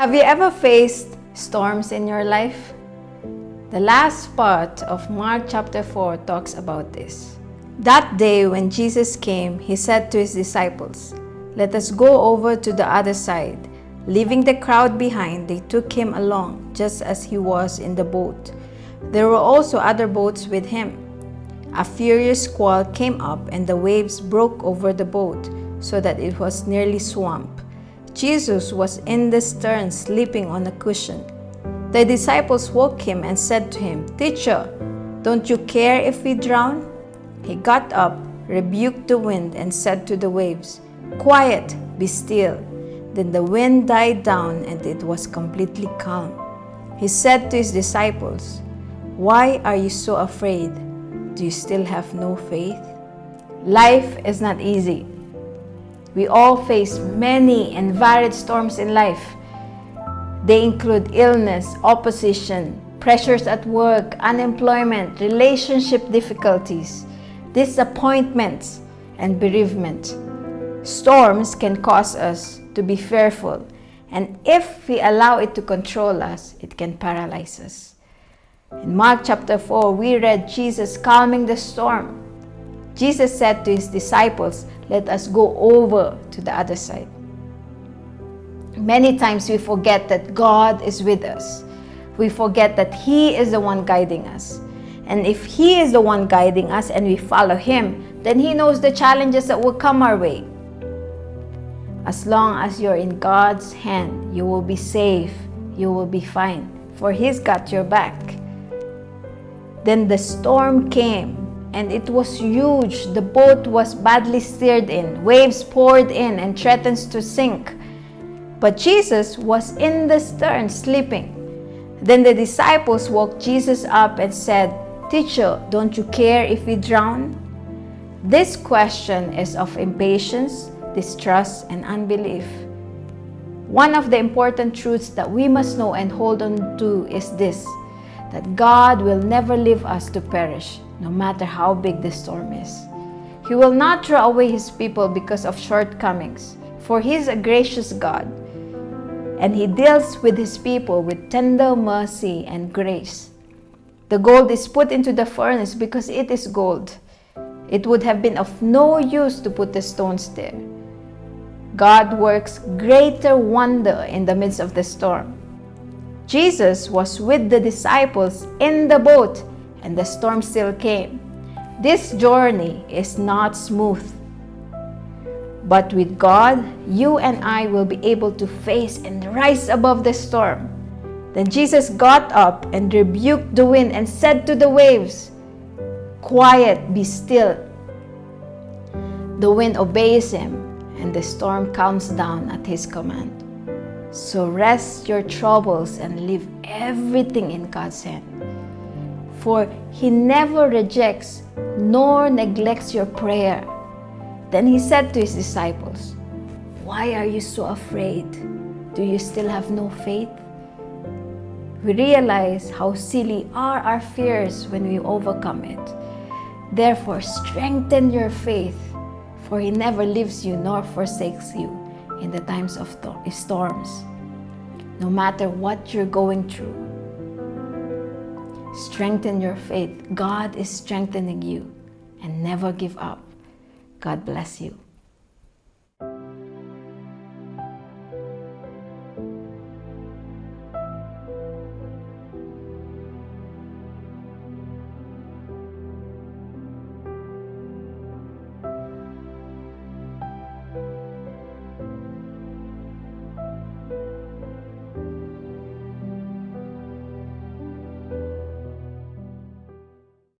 Have you ever faced storms in your life? The last part of Mark chapter 4 talks about this. That day when Jesus came, he said to his disciples, "Let us go over to the other side." Leaving the crowd behind, they took him along, just as he was in the boat. There were also other boats with him. A furious squall came up, and the waves broke over the boat, so that it was nearly swamped. Jesus was in the stern, sleeping on a cushion. The disciples woke him and said to him, "Teacher, don't you care if we drown?" He got up, rebuked the wind, and said to the waves, "Quiet, be still." Then the wind died down, and it was completely calm. He said to his disciples, "Why are you so afraid? Do you still have no faith?" Life is not easy. We all face many and varied storms in life. They include illness, opposition, pressures at work, unemployment, relationship difficulties, disappointments, and bereavement. Storms can cause us to be fearful, and if we allow it to control us, it can paralyze us. In Mark chapter 4, we read Jesus calming the storm. Jesus said to his disciples, "Let us go over to the other side." Many times we forget that God is with us. We forget that He is the one guiding us. And if He is the one guiding us and we follow Him, then He knows the challenges that will come our way. As long as you're in God's hand, you will be safe, you will be fine, for He's got your back. Then the storm came, and it was huge. The boat was badly steered in. Waves poured in and threatened to sink. But Jesus was in the stern, sleeping. Then the disciples woke Jesus up and said, "Teacher, don't you care if we drown?" This question is of impatience, distrust, and unbelief. One of the important truths that we must know and hold on to is this, that God will never leave us to perish, no matter how big the storm is. He will not throw away His people because of shortcomings, for He is a gracious God, and He deals with His people with tender mercy and grace. The gold is put into the furnace because it is gold. It would have been of no use to put the stones there. God works greater wonder in the midst of the storm. Jesus was with the disciples in the boat, and the storm still came. This journey is not smooth. But with God, you and I will be able to face and rise above the storm. Then Jesus got up and rebuked the wind and said to the waves, "Quiet, be still." The wind obeys Him, and the storm calms down at His command. So rest your troubles and leave everything in God's hand. For He never rejects nor neglects your prayer. Then He said to His disciples, "Why are you so afraid? Do you still have no faith?" We realize how silly are our fears when we overcome it. Therefore, strengthen your faith, for He never leaves you nor forsakes you in the times of storms. No matter what you're going through, strengthen your faith. God is strengthening you, and never give up. God bless you.